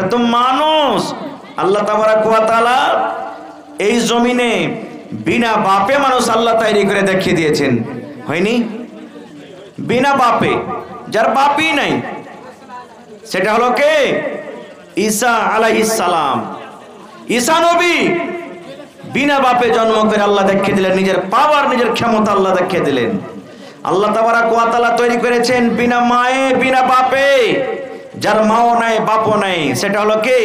এটা তো মানুষ। আল্লাহ তাবারাক ওয়া তাআলা এই জমিনে বিনা বাপে মানুষ আল্লাহ তৈরি করে দেখিয়ে দিয়েছেন, হয়নি? বিনা বাপে, যার বাপই নাই, সেটা হলো কে? ঈসা আলাইহিস সালাম। ঈসা নবী বিনা বাপে জন্ম করে আল্লাহ দেখিয়ে দিলেন, নিজের পাওয়ার, নিজের ক্ষমতা আল্লাহ দেখিয়ে দিলেন। আল্লাহ তাবারাক ওয়া তাআলা তৈরি করেছেন বিনা মায়ে, বিনা বাপে, যার মাও নাই বাপও নাই, সেটা হলো কে?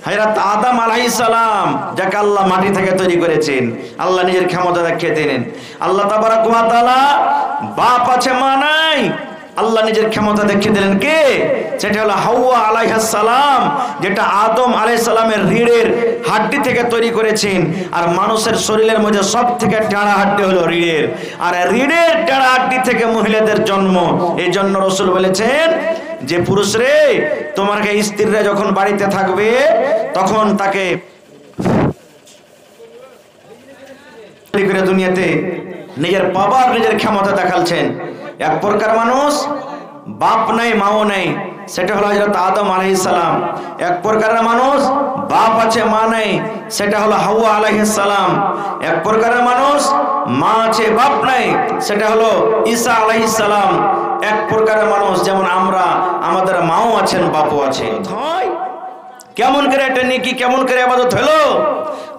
হযরত আদম আলাইহিস সালাম, যাকে আল্লাহ মাটি থেকে তৈরি করেছেন। আল্লাহ নিজের ক্ষমতা দেখিয়ে দিলেন। আল্লাহ তাবারাক ওয়া তাআলা বাপ আছে মা নাই, আল্লাহ নিজের ক্ষমতা দেখিয়ে দিলেন। কে? সেটা হলো হাওয়া আলাইহিস সালাম, যেটা আদম আলাইহিস সালামের রিড়ের হাড্ডি থেকে তৈরি করেছেন। আর মানুষের শরীরের মধ্যে সব থেকে টেড়া হাড্ডি হলো রিড়ের, আর রিড়ের টেড়া হাড্ডি থেকে মহিলাদের জন্ম। এই জন্য রাসূল বলেছেন যে পুরুষ রে, তোমার স্ত্রীরা যখন বাড়িতে থাকবে তখন তাকে দুনিয়াতে নিজের বাবার, নিজের ক্ষমতা দেখাচ্ছেন। এক প্রকার মানুষ বাপ নাই মাও নাই, সেটা হলো হযরত আদম আলাইহিস সালাম। এক প্রকারের মানুষ বাপ আছে মা নাই, সেটা হলো হাওয়া আলাইহিস সালাম। এক প্রকারের মানুষ মা আছে বাপ নাই, সেটা হলো ঈসা আলাইহিস সালাম। এক প্রকারের মানুষ যেমন আমরা, আমাদের মাও আছেন বাপও আছেন। কেমন করে এটা নেকি, কেমন করে ইবাদত হলো?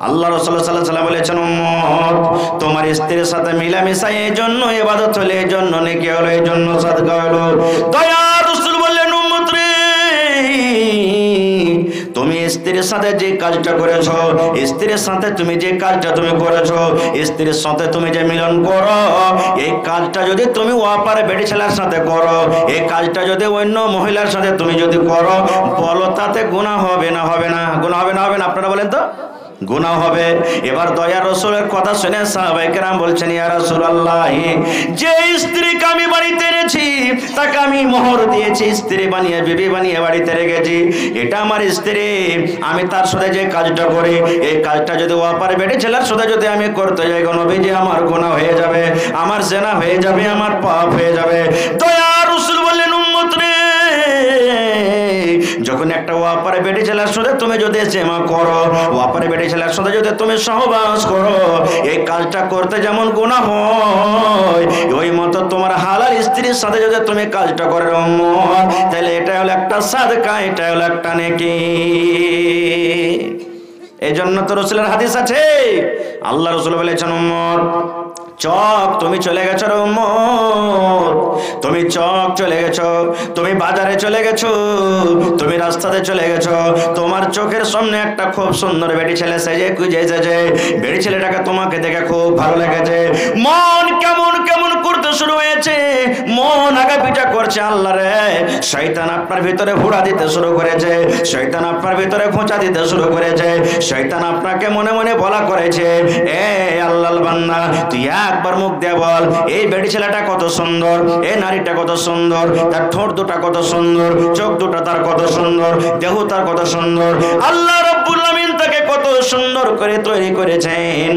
আল্লাহ রাসূল সাল্লাল্লাহু আলাইহি ওয়াসাল্লাম বলেছেন, উম্মত তোমার স্ত্রীর সাথে মিলামিশা এই জন্য ইবাদত হলো, এই জন্য নেকি হলো, এই জন্য সাদকা হলো। দয়ার রাসূল বললেন, উম্মত রে, তুমি স্ত্রীর সাথে যে কাজটা করেছো, স্ত্রীর সাথে তুমি যে কাজটা তুমি করেছো, স্ত্রীর সাথে তুমি যে মিলন করো, এই কাজটা যদি তুমি ওয়াপারে বেটি ছেলের সাথে করো, এই কাজটা যদি অন্য মহিলার সাথে তুমি যদি করো, বলো তাতে গুনাহ হবে না? হবে না? গুনাহ হবে না? হবে না? আপনারা বলেন তো। গুনাহ হবে। এবার দয়ার রাসূলের কথা শুনে সাহাবায়ে কেরাম বলছেন, ইয়া রাসূলুল্লাহ, যে স্ত্রীকে আমি বাড়িতে এনেছি, তাকে আমি মোহর দিয়েছি, স্ত্রী বানিয়ে, বিবি বানিয়ে বাড়িতে রেখেছি, এটা আমার স্ত্রী। আমি তার সাথে যে কাজটা করি, এই কাজটা যদি ওয়াপার বেটে ছেলের সাথে যদি আমি করতে যাই, গো নবীজি, আমার গুনাহ হয়ে যাবে, আমার জিনা হয়ে যাবে, আমার পাপ হয়ে যাবে। দয়ার রাসূল বললেন, উম্মত রে, যখন একটা ওয়াপারে বেটি ছেলের সাথে তুমি যদি জেমা করো, ওয়াপারে বেটি ছেলের সাথে যদি তুমি সহবাস করো, এই কাজটা করতে যেমন গুনাহ হয়, ওই মতো তোমার হালাল স্ত্রীর সাথে যদি তুমি কাজটা করে, তাহলে এটা হলো একটা সাদকা, এটা হলো একটা নেকি। এই জন্য তো রাসূলের হাদিস আছে, আল্লাহ রাসূল বলেছেন, উম্মত চক তুমি চলে গেছো রে উম্মত, তুমি চক চলে গেছো, তুমি বাজারে চলে গেছো, তুমি রাস্তাতে চলে গেছো, তোমার চোখের সামনে একটা খুব সুন্দর বেটি ছেলে সেজে গুজে এসেছে, বেটি ছেলেটাকে তোমাকে দেখে খুব ভালো লেগেছে, মন কেমন কেমন করতে শুরু হয়েছে, মন আগা পিঠা করছে। আল্লাহ রে, শয়তান আপনার ভিতরে হুড়া দিতে শুরু করেছে, শয়তান আপনার ভিতরে খোঁচা দিতে শুরু করেছে, শয়তান আপনাকে মনে মনে বলা করেছে, এ আল্লাহর বান্দা, তুই একবার মুখ দিয়ে বল, এই বেটি ছেলেটা কত সুন্দর, এই নারীটা কত সুন্দর, তার ঠোঁট দুটা কত সুন্দর, চোখ দুটা তার কত সুন্দর, দেহ তার কত সুন্দর, আল্লাহ রাব্বুল আমিন তাকে কত সুন্দর করে তৈরি করেছেন।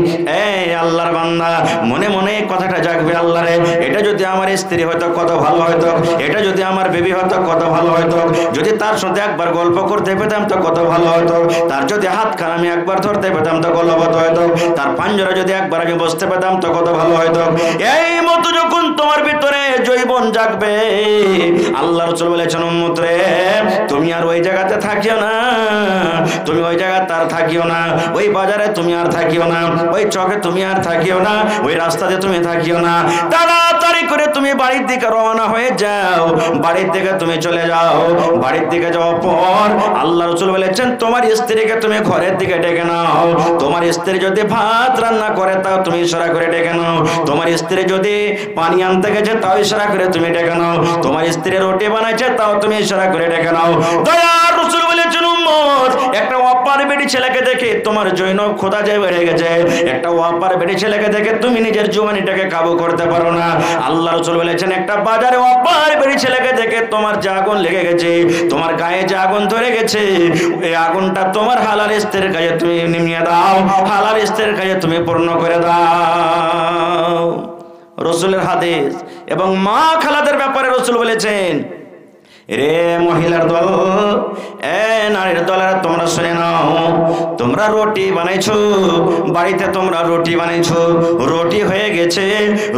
এই আল্লাহর বান্দা মনে মনে কথাটা জাগবে, আল্লাহ রে, এটা যদি আমার স্ত্রী হয়তো কত ভালো হয়তো, এটা যদি আমার বেবি হয়তো কত ভালো হয়তো, যদি তার সাথে একবার গল্প করতে পেতাম তো কত ভালো হয়তো, তার যদি হাত খান আমি একবার ধরতে পেতাম তো গল্পত হয়তো, তার পাঞ্জরা যদি একবার আমি বসতে পেতাম তো কত ভালো হয়তো। এই মতো যখন তোমার ভিতরে জৈবন জাগবে, আল্লাহ রাসূল বলেছেন, উম্মত রে, তুমি আর ওই জায়গাতে থাকিও না, তুমি ওই জায়গা তার থাকিও না, ওই বাজারে তুমি আর থাকিও না, ওই চকে তুমি আর থাকিও না, ওই রাস্তাতে তুমি থাকিও না, তাড়াতাড়ি করে তুমি বাড়ির দিকে রওনা হয়ে যাও, বাড়ির দিকে তুমি চলে যাও। বাড়ির দিকে যাওয়ার পর আল্লাহ রাসূল বলেছেন, তোমার স্ত্রীকে তুমি ঘরের দিকে ডেকে নাও, তোমার স্ত্রী যদি ভাত রান্না করে তাও তুমি ইশারা করে ডেকে নাও, তোমার স্ত্রী যদি পানি আনতে গেছে তাও ইশারা করে তুমি ডেকে নাও, তোমার স্ত্রী রুটি বানাইছে তাও তুমি ইশারা করে ডেকে নাও। দয়ার রাসূল বলেছেন, উম্মত, একটা ওয়াপার বেটি ছেলেকে দেখে তোমার জৈনব খোদা যায় বেড়ে গেছে, একটা ওয়াপার বেটি ছেলেকে দেখে তুমি নিজের জওয়ানিটাকে কাবু করতে পারো না। আল্লাহ রাসূল বলেছেন, একটা বাজারে ওয়াপার বেটি ছেলেকে দেখে তোমার যে আগুন লেগে গেছে, তোমার গায়ে যে আগুন ধরে গেছে, এই আগুনটা তোমার হালাল স্ত্রীর কাছে তুমি নিমিয়ে দাও, হালাল স্ত্রীর কাছে তুমি পূর্ণ করে দাও। রাসূলের হাদিস। এবং মা খালাদের ব্যাপারে রাসূল বলেছেন, রে মহিলার দল, এ নারীর দলের, তোমরা শুনে নাও। তোমরা রুটি বানাইছো, বাড়িতে তোমরা রুটি বানাইছো, রুটি হয়ে গেছে,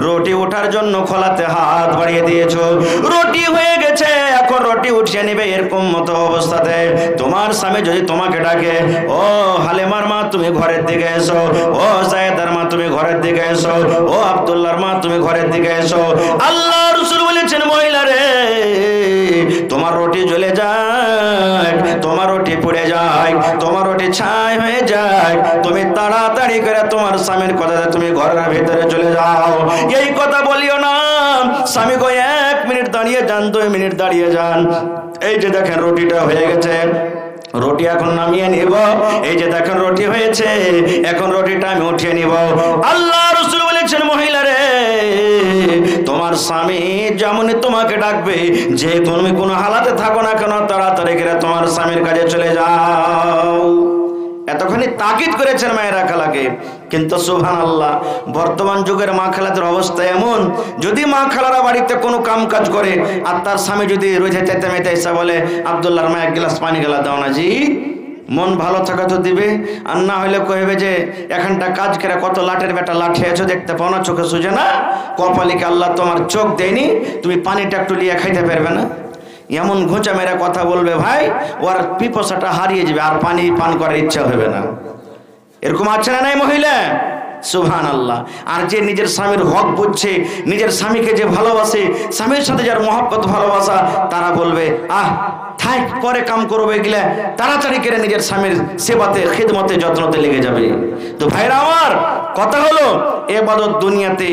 রুটি ওঠার জন্য খোলাতে হাত বাড়িয়ে দিয়েছো, রুটি হয়ে গেছে, এখন রুটি উঠিয়ে নিবে। এরকম মতো অবস্থাতে তোমার স্বামী যদি তোমাকে ডাকে, ও হালিমার মা তুমি ঘরের দিকে এসো, ও জায়েদার মা তুমি ঘরের দিকে এসো, ও আব্দুল্লাহর মা তুমি ঘরের দিকে এসো, আল্লাহ রাসূল বলেছেন মহিলা রে, তোমার রুটি জ্বলে যায়, তোমার রুটি পুড়ে যায়, তোমার রুটি ছাই হয়ে যায়, তুমি তাড়াতাড়ি করে তোমার স্বামীর কথাতে তুমি ঘরের ভিতরে চলে যাও। এই কথা বলিও না, স্বামী গো 1 মিনিট দাঁড়িয়ে যান, 2 মিনিট দাঁড়িয়ে যান, এই যে দেখেন রুটিটা হয়ে গেছে, রুটি এখন নামিয়ে নিব, এই যে দেখেন রুটি হয়েছে, এখন রুটিটা আমি উঠিয়ে নিব। আল্লাহ রাসূল বলেছেন মহিলা রে, তোমার স্বামী যেমনই তোমাকে ডাকবে, যে তুমি কোনো হালাতে থাকো না কেন, তাড়াতাড়ি করে তোমার স্বামীর কাছে চলে যাও। এতখানি তাকিদ করেছেন মায়েরা খালাকে। কিন্তু সুবহানাল্লাহ, বর্তমান যুগের মা খালাদের অবস্থা এমন, যদি মা খালারা বাড়িতে কোনো কাম কাজ করে আর তার স্বামী যদি রোজে চাইতে মেতে এসে বলে, আব্দুল্লাহর মা 1 গ্লাস পানি গেলা দাও না জি, মন ভালো থাকা তো দিবে, আর না হলে কইবে যে এখানটা কাজ করে কত লাটের বেটা লাঠি আছো, দেখতে পাও না, চোখে সুজে না, কপালিকে আল্লাহ তোমার চোখ দেয়নি, তুমি পানিটা একটু লিয়ে খাইতে পারবে না। এমন ঘোঁচা মেরা কথা বলবে ভাই, ওর পিপাসাটা হারিয়ে যাবে, আর পানি পান করার ইচ্ছা হবে না। এরকম আছে না নাই মহিলা? সুবহানাল্লাহ। আর যে নিজের স্বামীর হক বুঝছে, নিজের স্বামীকে যে ভালোবাসে, স্বামীর সাথে যার মহব্বত ভালোবাসা, তারা বলবে আহ থাক পরে কাম করবে, এগুলা তাড়াতাড়ি করে নিজের স্বামীর সেবাতে, খিদমতে, যত্নতে লেগে যাবে। তো ভাইরা আমার কথা হলো, ইবাদত দুনিয়াতে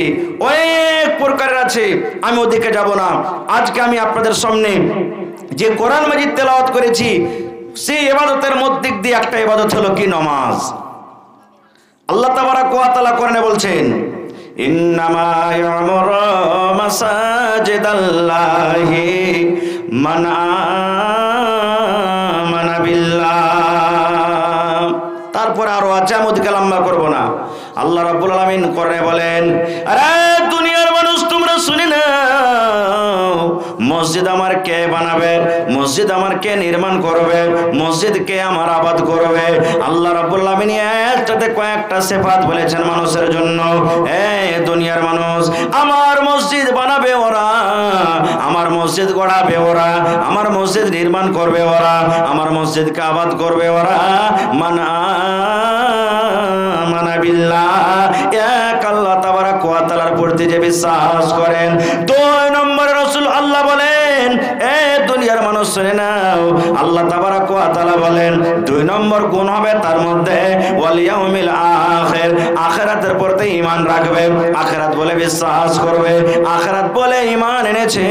অনেক প্রকারের আছে, আমি ওদিকে যাব না। আজকে আমি আপনাদের সামনে যে কোরআন মাজিদ তেলাওয়াত করেছি, সেই ইবাদতের মধ্যে দিয়ে একটা ইবাদত হলো কি নামাজ। আল্লাহ তাবারাক ওয়া তাআলা কোরআনে বলছেন, ইন্নামা ইয়ামুরু মাসাজিদাল্লাহি মান আমানা বিল্লাহ। তারপর আরো আছে, আমি ওদিকে লম্বা করব না। আল্লাহ রাব্বুল আলামিন কোরআনে বলেন, আরে দুনিয়ার মানুষ তোমরা শুনে নাও, মসজিদ আমার কে বানাবে, মসজিদ আমার কে নির্মাণ করবে, মসজিদ কে আমার আবাদ করবে। আল্লাহ রাব্বুল আলামিন একটাতে কয়েকটা সিফাত বলেছেন মানুষের জন্য। এই দুনিয়ার মানুষ, আমার মসজিদ বানাবে ওরা, আমার মসজিদ গড়াবে ওরা, আমার মসজিদ নির্মাণ করবে ওরা, আমার মসজিদকে আবাদ করবে ওরা, মানা বিল্লাহ, এক আল্লাহ তাবারাক ওয়া তাআলার প্রতি যে বিশ্বাস করেন। 2 নম্বরে রাসূল আল্লাহ বলেন, এ দুনিয়ার মানুষ শুনে নাও, আল্লাহ তাবারাক ওয়া তাআলা বলেন 2 নম্বর গুণ হবে তার মধ্যে ওয়াল ইয়াউমিল আখির, আখিরাতের প্রতি ঈমান রাখবে, আখিরাত বলে বিশ্বাস করবে, আখিরাত বলে ঈমান এনেছে।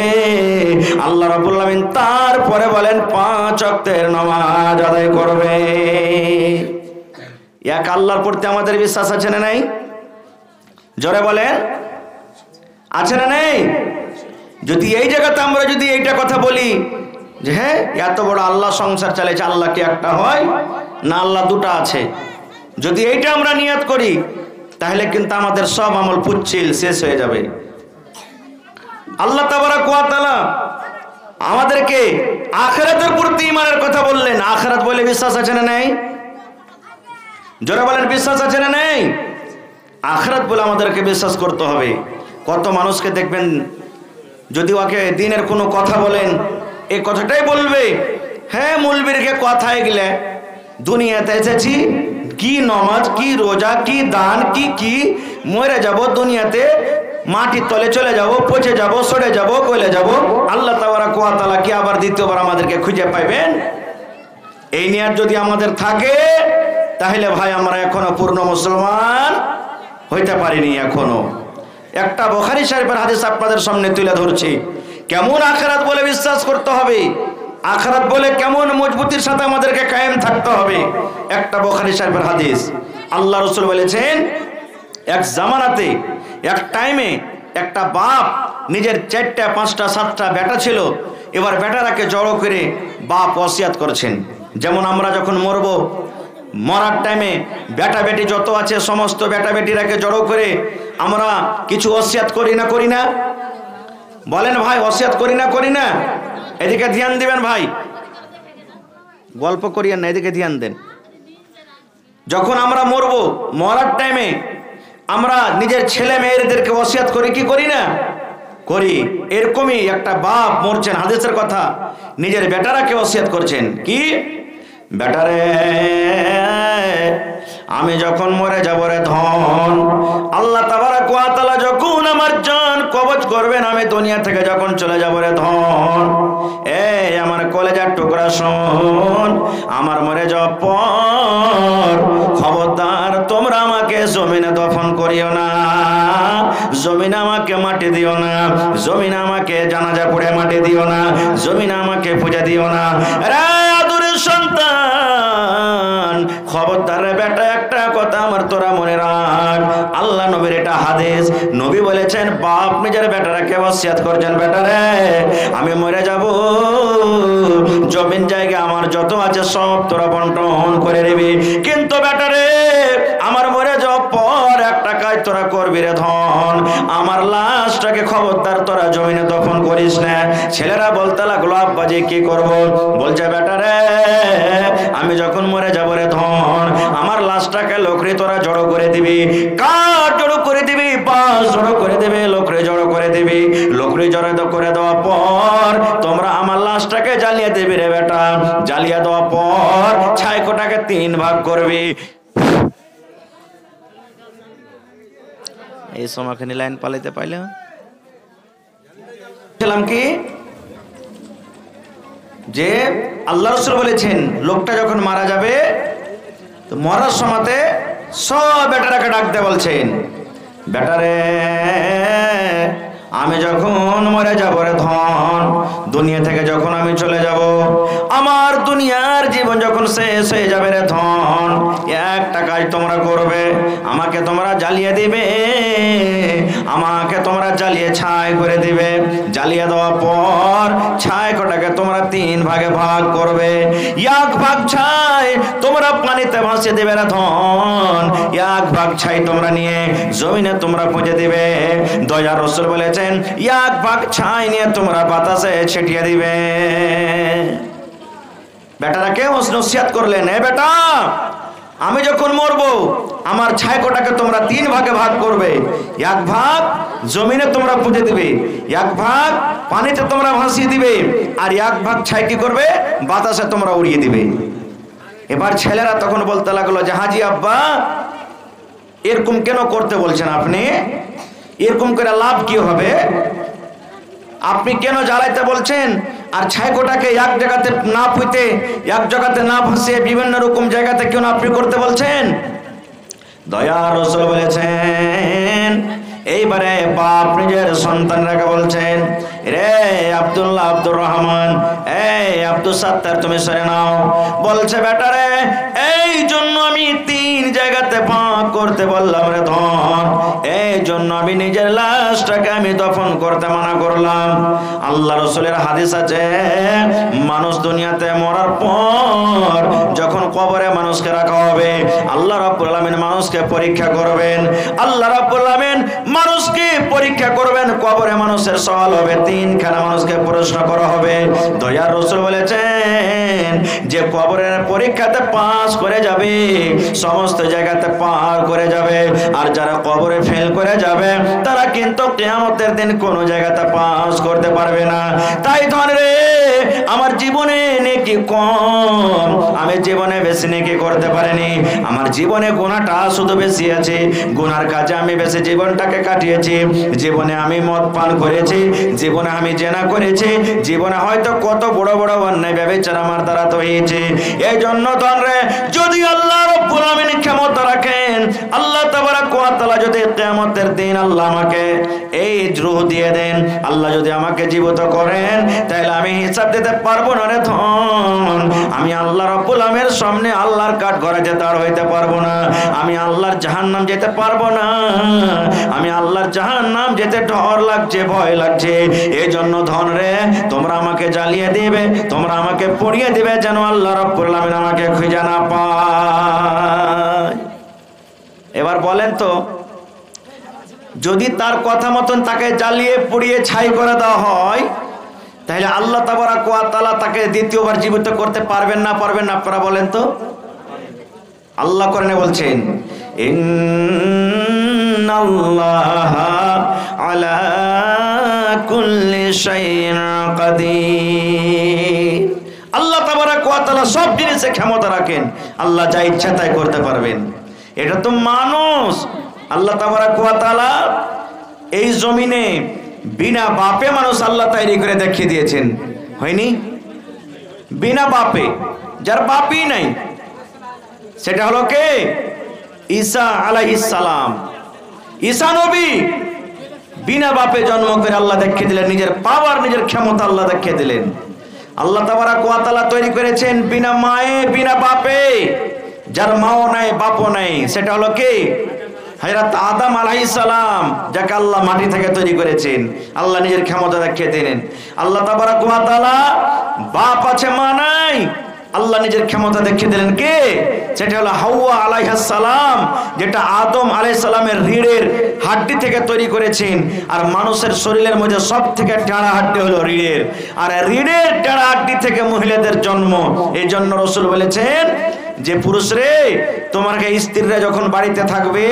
আল্লাহ রাব্বুল আলামিন তারপরে বলেন 5 ওয়াক্তের নামাজ আদায় করবে। এক আল্লাহর প্রতি আমাদের বিশ্বাস আছে না নাই? জোরে বলেন, আছে না নেই? যদি এই জায়গাতে আমরা যদি এইটা কথা বলি যে হ্যাঁ এত বড় আল্লাহ সংসার চালাইছে, আল্লাহ কি একটা হয় না, আল্লাহ দুটা আছে, যদি এইটা আমরা নিয়ত করি, তাহলে কিন্তু আমাদের সব আমল পুচ্ছিল শেষ হয়ে যাবে। আল্লাহ তাবারাক ওয়া তাআলা আমাদেরকে আখিরাতের প্রতি ঈমানের কথা বললেন। আখিরাত বলে বিশ্বাস আছে না নাই? জোরে বলেন, বিশ্বাস আছে না নাই? আখিরাত বলে আমাদেরকে বিশ্বাস করতে হবে। কত মানুষকে দেখবেন, যদি ওকে দিনের কোনো কথা বলেন, এই কথাটাই বলবে, হ্যাঁ মুলবিরকে কথায় গেলে দুনিয়াতে এসেছি, কি নামাজ, কি রোজা, কি দান, কি মরে যাব, দুনিয়াতে মাটির তলে চলে যাব, পচে যাব, সরে যাব, গলে যাব, আল্লাহ তাবারাক ওয়া তাআলা কি আবার দ্বিতীয়বার আমাদেরকে খুঁজে পাইবেন? এই নিয়ত যদি আমাদের থাকে, তাহলে ভাই আমরা এখনো পূর্ণ মুসলমান হইতে পারিনি। এখনো একটা বুখারী শরীফের হাদিস আপনাদের সামনে তুলে ধরছি, কেমন আখিরাত বলে বিশ্বাস করতে হবে, আখিরাত বলে কেমন মজবুতির সাথে আমাদেরকে কায়েম থাকতে হবে। একটা বুখারী শরীফের হাদিস, আল্লাহ রাসূল বলেছেন, এক জামানাতে, এক টাইমে একটা বাপ নিজের 4টা 5টা 7টা বেটা ছিল। এবার বেটারাকে জড়ো করে বাপ ওসিয়াত করেছেন, যেমন আমরা যখন মরবো, মরার টাইমে বেটা বেটি যত আছে সমস্ত বেটা বেটিরাকে জড়ো করে আমরা কিছু ওসিয়াত করি না? বলেন ভাই, ওসিয়াত করি না? এদিকে ধ্যান দিবেন ভাই, গল্প করিয়েন না, এদিকে ধ্যান দেন। যখন আমরা মরবো, মরার টাইমে আমরা নিজের ছেলে মেয়েদেরকে ওসিয়ত করি কি করি না? করি। এরকমই একটা বাপ মরছেন, হাদিসের কথা, নিজের বেটারাকে ওসিয়ত করছেন কি, বেটারে আমি যখন মরে যাব রে ধন, আল্লাহ তাবারাক ওয়া তাআলা যখন আমার জান কবজ করবেন, আমি দুনিয়া থেকে যখন চলে যাব রে ধন, এই আমার কলেজার টুকরা শোন, আমার মরে যাওয়ার পর খবরদার তোমরা আমাকে জমিনে দফন করিও না, জমিনে আমাকে মাটি দিও না, জমিনে আমাকে জানাজা পড়ে মাটি দিও না, জমিনে আমাকে পূজা দিও না। রে আদরের সন্তান, খবরদার রে বেটা, একটা কথা আমার তোরা মনে রাখ, আল্লাহ নবীর এটা হাদিস, নবী বলেছেন বাপ নিজের বেটারাকে ওসিয়ত করছেন, বেটারে আমি মরে যাব, জমিন জায়গা আমার যত আছে সব তোরা বন্টন করে নিবি, কিন্তু বেটারে আমার মরে যাওয়ার পর একটা কাজ তোরা করবি রে ধন, আমার লাশটাকে খবরদার তোরা জমিনে দফন করিস না। ছেলেরা বলতে লাগলো আব্বাজি কি করব? বলছে বেটারে আমি যখন মরে যাব রে ধন, আমার লাশটাকে লোকরে তোরা জড়ো করে দিবি, কাঠ জড়ো করে দিবি, বাঁশ জড়ো করে দিবি, লোকরে জড়ো করে দিবি, লোকরে জড়ো করে দেওয়ার পর তোমরা আমার লাশটাকে জ্বালিয়ে দিবি রে বেটা, জ্বালিয়ে দেওয়ার পর ছাইকোটাকে 3 ভাগ করবি। এই সময়খানি লাইন পালাইতে পাইলে ছিলাম কি যে আল্লাহ রাসূল বলেছেন লোকটা যখন মারা যাবে তো মরার সময়তে সব বেটারাকে ডাকতে বলছেন, বেটারে আমি যখন মরে যাব রে ধন, দুনিয়া থেকে যখন আমি চলে যাব, আমার দুনিয়ার জীবন যখন শেষ হয়ে যাবে রে ধন, একটা কাজ তোমরা করবে, আমাকে তোমরা জ্বালিয়ে দিবে, আমাকে তোমরা জ্বালিয়ে ছাই করে দিবে, জ্বালিয়ে দেওয়ার পর ছাই কটাকে তোমরা 3 ভাগে ভাগ করবে, 1 ভাগ ছাই তোমরা পানিতে ভাসিয়ে দেবে রে ধন, 1 ভাগ ছাই তোমরা নিয়ে জমিনে তোমরা পুঁজে দিবে। দয়ার রাসূল বলেছেন 1 ভাগ ছাই নিয়ে তোমরা বাতাসে ছিটিয়ে দিবে। বেটারা কেউ নসিহত করলেন, এ বেটা আমি যখন মরবো আমার ছাইকোটাকে তোমরা 3 ভাগে ভাগ করবে, 1 ভাগ জমিনে তোমরা পুঁতে দিবে, 1 ভাগ পানিতে তোমরা ভাসিয়ে দিবে, আর 1 ভাগ ছাই কি করবে, বাতাসে তোমরা উড়িয়ে দিবে। এবার ছেলেরা তখন বলতে লাগলো যে হাজি আব্বা এরকম কেন করতে বলছেন আপনি, এরকম করে লাভ কি হবে, আপনি কেন জ্বালাইতে বলছেন, আর ছাইকোটাকে এক জায়গাতে না পুঁতে এক জায়গাতে না ভাসিয়ে বিভিন্ন রকম জায়গাতে কেন আপনি করতে বলছেন? দয়ার রাসূল বলেছেন, এইবারে বাপ নিজের সন্তানরাকে বলছেন, রে আব্দুল্লাহ, আব্দুর রহমান, এই আব্দুল সাত্তার তুমি সরে নাও। বলছে বেটারে এই জন্য আমি 3 জায়গাতে ভাগ করতে বললাম রে ধন, এই জন্য আমি নিজের লাশটাকে আমি দফন করতে মানা করলাম। আল্লাহ রাসূলের হাদিস আছে, মানুষ দুনিয়াতে মরার পর যখন কবরে মানুষকে রাখা হবে, আল্লাহ রাব্বুল আলামিন মানুষকে পরীক্ষা করবেন, আল্লাহ রাব্বুল আলামিন মানুষকে পরীক্ষা করবেন, কবরে মানুষের সওয়াল হবে, 3 খানা মানুষকে প্রশ্ন করা হবে। দয়ার রাসূল বলেছেন যে কবরের পরীক্ষাতে পাস করে যাবে সমস্ত জায়গাতে পার করে যাবে, আর যারা কবরে ফেল করে যাবে তারা কিন্তু কিয়ামতের দিন কোনো জায়গাতে পাস করতে পারবে না। তাই ধরে আমার জীবনে নেকি কম, আমি জীবনে বেশি নেকি করতে পারিনি, আমার জীবনে গুনাহটা শুধু বেশি আছে, গুনার কাজে আমি বেশি জীবনটাকে কাটিয়েছি, জীবনে আমি মদ পান করেছি, জীবনে আমি জেনা করেছি, জীবনে হয়তো কত বড় বড় অন্যায় ব্যভিচার আমার দ্বারা তো হয়েছে। এই জন্য ধরে যদি আল্লাহ রাব্বুল আলামিন ক্ষমতা রাখেন, আল্লাহ তাবারাক ওয়া তাআলা যদি কিয়ামতের দিন আল্লাহ আমাকে এই রূহ দিয়ে দেন, আল্লাহ যদি আমাকে জীবিত করেন, তাহলে আমি হিসাব দিতে পারবো না রে ধন, আমি আল্লাহ রাব্বুল আলামিনের সামনে আল্লাহর কাঠ গড়াইতে দাঁড় হইতে পারবো না, আমি আল্লাহর জাহান্নাম যেতে পারবো না, আমি আল্লাহর জাহান্নাম যেতে ডর লাগছে, ভয় লাগছে। এই জন্য ধন রে তোমরা আমাকে জ্বালিয়ে দিবে, তোমরা আমাকে পুড়িয়ে দিবে, যেন আল্লাহ রাব্বুল আলামিন আমাকে খুঁজে না পায়। এবার বলেন তো, যদি তার কথা মতন তাকে জ্বালিয়ে পুড়িয়ে ছাই করে দেওয়া হয়, তাহলে আল্লাহ তাবারাক ওয়া তাআলা তাকে দ্বিতীয়বার জীবিত করতে পারবেন না আপনারা বলেন তো? আল্লাহ কোরআনে বলছেন ইন্নাল্লাহা আলা কুল্লি শাইইন কাদির। আল্লাহ তাবারাক ওয়া তাআলা সব জিনিসে ক্ষমতা রাখেন, আল্লাহ যা ইচ্ছা তাই করতে পারবেন। এটা তো মানুষ, আল্লাহ তাবারাক ওয়া তাআলা এই জমিনে বিনা বাপে মানুষ আল্লাহ তৈরি করে দেখিয়ে দিয়েছেন, হয়নি? বিনা বাপে, যার বাপই নাই, সেটা হলো কে? ঈসা আলাইহিস সালাম। ঈসা নবী বিনা বাপে জন্ম করে আল্লাহ দেখিয়ে দিলেন, নিজের পাওয়ার নিজের ক্ষমতা আল্লাহ দেখিয়ে দিলেন। আল্লাহ তাবারাক ওয়া তাআলা তৈরি করেছেন বিনা মায়ে বিনা বাপে, যার মাও নাই বাপও নাই, সেটা হলো কে? হযরত আদম আলাইহিস সালাম, যাকে আল্লাহ মাটি থেকে তৈরি করেছেন, আল্লাহ নিজের ক্ষমতা দেখিয়ে দিলেন। আল্লাহ তাবারাক ওয়া তাআলা বাপ আছে মা নাই, আল্লাহ নিজের ক্ষমতা দেখিয়ে দিলেন। কে? সেটা হলো হাওয়া আলাইহিস সালাম, যেটা আদম আলাইহিস সালামের রিড়ের হাড্ডি থেকে তৈরি করেছেন। আর মানুষের শরীরের মধ্যে সব থেকে টেড়া হাড্ডি হলো রিড়ের, আর রিড়ের টেড়া হাড্ডি থেকে মহিলাদের জন্ম। এই জন্য রাসূল বলেছেন যে পুরুষ রে, তোমার স্ত্রীরা যখন বাড়িতে থাকবে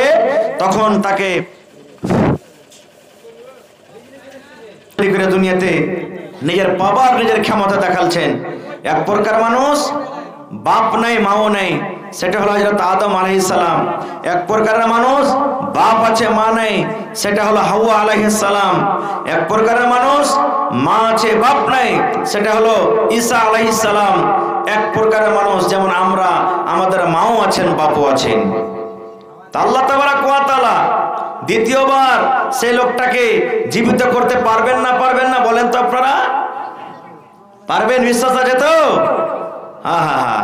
তখন তাকে দুনিয়াতে নিজের পাওয়ার নিজের ক্ষমতা দেখাচ্ছেন। এক প্রকার মানুষ বাপ নাই মাও নাই, সেটা হলো হযরত আদম আলাইহিস সালাম। এক প্রকারের মানুষ বাপ আছে মা নাই, সেটা হলো হাওয়া আলাইহিস সালাম। এক প্রকারের মানুষ মা আছে বাপ নাই, সেটা হলো ঈসা আলাইহিস সালাম। এক প্রকারের মানুষ যেমন আমরা, আমাদের মাও আছেন বাপও আছেন। তা আল্লাহ তাবারাক ওয়া তাআলা দ্বিতীয়বার সেই লোকটাকে জীবিত করতে পারবেন না বলেন তো আপনারা? পারবেন? বিশ্বাস আছে তো? হ্যাঁ।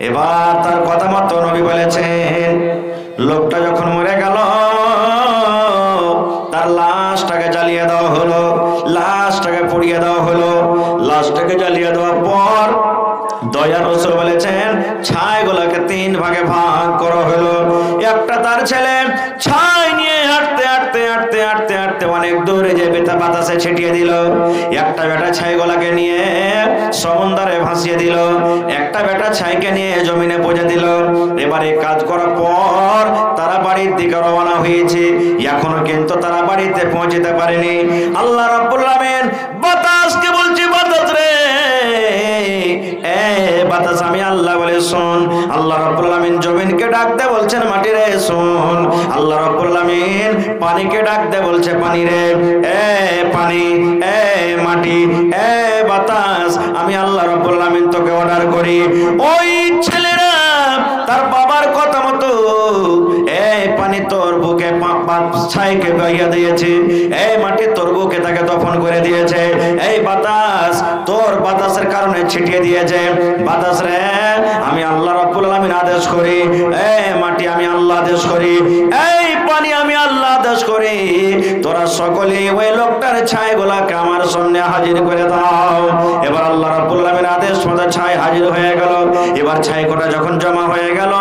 এবার তার কথা মতো নবী বলেছেন, লোকটা যখন মরে গেল তার লাশটাকে জ্বালিয়ে দেওয়া হলো, লাশটাকে পুড়িয়ে দেওয়া হলো। লাশটাকে জ্বালিয়ে দেওয়ার পর দয়ার রাসূল বলেছেন ছাইগুলোকে 3 ভাগে ভাগ করা হলো। একটা তার ছেলে ছাই নিয়ে হাঁটতে অনেক দূরে যে বাতাসে ছিটিয়ে দিল। একটা বেটা ছাইগুলোকে নিয়ে সমুদ্রে ভাসিয়ে দিল। একটা বেটা ছাইকে নিয়ে জমিনে পচে দিল। এবারে কাজ করার পর তারা বাড়ির দিকে রওনা হয়েছে, এখনো কিন্তু তারা বাড়িতে পৌঁছতে পারেনি। আল্লাহ রাব্বুল আলামিন বাতাসকে বলছে, বাতাস রে, বাতাস আমি আল্লাহ বলে শোন। আল্লাহ রাব্বুল আলামিন জমিনকে ডাকতে বলছেন, মাটি রে শোন। আল্লাহ রাব্বুল আলামিন পানিকে ডাকতে বলছে, পানি রে, পানি, মাটি, বাতাস, আমি আল্লাহ রাব্বুল আলামিন তোকে অর্ডার করি। ওই ছেলেরা তার বাবার কথা মতো পানি তোর বুকে ছাইকে বইয়া দিয়েছে, মাটি তোর বুকে তাকে দফন করে দিয়েছে। এই বাতাস তোর বাতাসের কারণে ছিটিয়ে দিয়েছে। বাতাস রে, আমি আল্লাহ রাব্বুল আলামিন আদেশ করি, মাটি আমি আল্লাহ আদেশ করি, এই পানি আমি আল্লাহ আদেশ করি, তোরা সকলে ওই লোকটার ছাইগুলাকে আমার সামনে হাজির করে দাও। এবার আল্লাহ রাব্বুল আলামিন আদেশ মতো ছাই হাজির হয়ে গেল। এবার ছাই কোটা যখন জমা হয়ে গেল,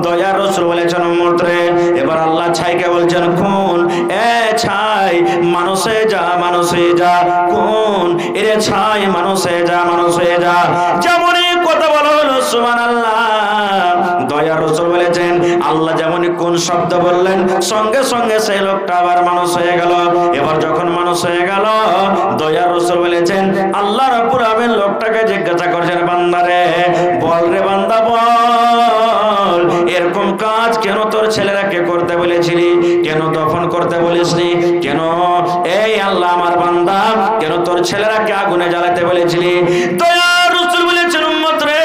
দয়ার রাসূল বলেছেন উম্মত রে, এবার আল্লাহ ছাইকে বলছেন কোন, ছাই মানুষে যা, কোন এর ছাই মানুষে যা। যেমনই কথা বলা হলো সুবহানাল্লাহ, দয়ার রাসূল বলেছেন আল্লাহ যেমনই কোন শব্দ বললেন, সঙ্গে সঙ্গে সেই লোকটা আবার মানুষ হয়ে গেল। এবার যখন মানুষ হয়ে গেল, দয়ার রাসূল বলেছেন আল্লাহ রাব্বুল আলামিন লোকটাকে জিজ্ঞাসা করছেন, বান্দা রে, বল রে বান্দা বল, এরকম কাজ কেন তোর ছেলেরাকে করতে বলেছিলি, কেন দফন করতে বলিসনি, কেন এই আল্লাহ আমার বান্দা কেন তোর ছেলেরাকে আগুনে জ্বালাতে বলেছিলি? দয়ার রাসূল বলেছেন উম্মত রে,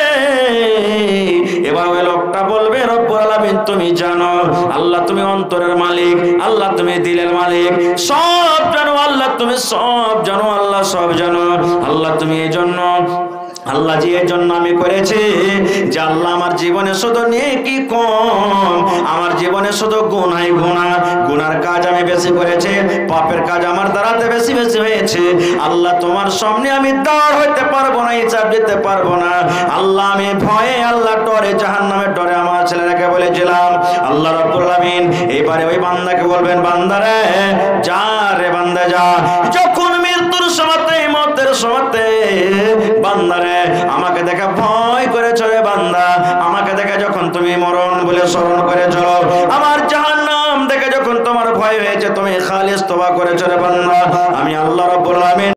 এবার ওই লোকটা বলবে রব্বুল আলামিন তুমি জানো, আল্লাহ তুমি অন্তরের মালিক, আল্লাহ তুমি দিলের মালিক, সব জানো আল্লাহ, তুমি সব জানো আল্লাহ, সব জানো আল্লাহ, তুমি এই জন্য আল্লাহ জি এর জন্য আমি করেছি যে আল্লাহ আমার জীবনে শুধু নেকি কম, আমার জীবনে শুধু গুনার কাজ আমি বেশি করেছি, পাপের কাজ আমার দ্বারাতে বেশি হয়েছে। আল্লাহ তোমার সামনে আমি দাঁড় হইতে পারবো না, হিসাব দিতে পারবো না। আল্লাহ আমি ভয়ে, আল্লাহ ডরে, জাহান্নামের ডরে আমার ছেলেটাকে বলেছিলাম। আল্লাহ রাব্বুল আলামিন এবারে ওই বান্দাকে বলবেন, বান্দা রে যা রে বান্দা যা, যখন মৃত্যুর সময় সময়তে বান্দারে আমাকে দেখা ভয় করে চলে বান্দা, আমাকে দেখা যখন তুমি মরণ বলে স্মরণ করে চলো, আমার জাহান্নাম দেখে যখন তোমার ভয় হয়েছে তুমি খালিস তওবা করে চলে বান্দা, আমি আল্লাহ রাব্বুল আলামিন